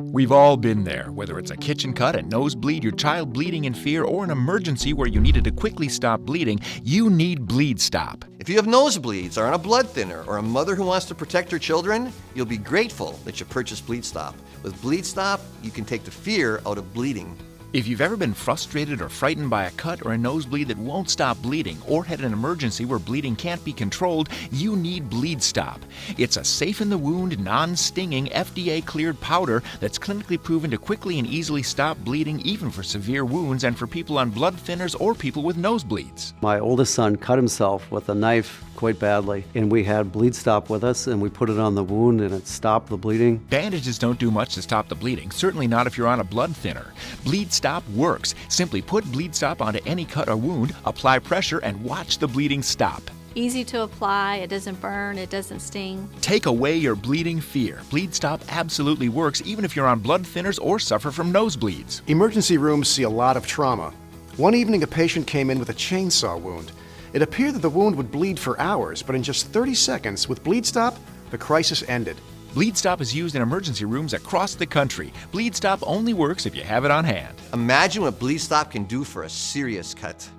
We've all been there, whether it's a kitchen cut, a nosebleed, your child bleeding in fear, or an emergency where you needed to quickly stop bleeding. You need BleedStop. If you have nosebleeds, are on a blood thinner, or a mother who wants to protect her children, you'll be grateful that you purchased BleedStop. With BleedStop, you can take the fear out of bleeding. If you've ever been frustrated or frightened by a cut or a nosebleed that won't stop bleeding, or had an emergency where bleeding can't be controlled, you need BleedStop. It's a safe-in-the-wound, non-stinging, FDA-cleared powder that's clinically proven to quickly and easily stop bleeding, even for severe wounds and for people on blood thinners or people with nosebleeds. My oldest son cut himself with a knife quite badly, and we had BleedStop with us, and we put it on the wound, and it stopped the bleeding. Bandages don't do much to stop the bleeding, certainly not if you're on a blood thinner. BleedStop works. Simply put BleedStop onto any cut or wound, apply pressure, and watch the bleeding stop. Easy to apply, it doesn't burn, it doesn't sting. Take away your bleeding fear. BleedStop absolutely works even if you're on blood thinners or suffer from nosebleeds. Emergency rooms see a lot of trauma. One evening, a patient came in with a chainsaw wound. It appeared that the wound would bleed for hours, but in just 30 seconds, with BleedStop, the crisis ended. BleedStop is used in emergency rooms across the country. BleedStop only works if you have it on hand. Imagine what BleedStop can do for a serious cut.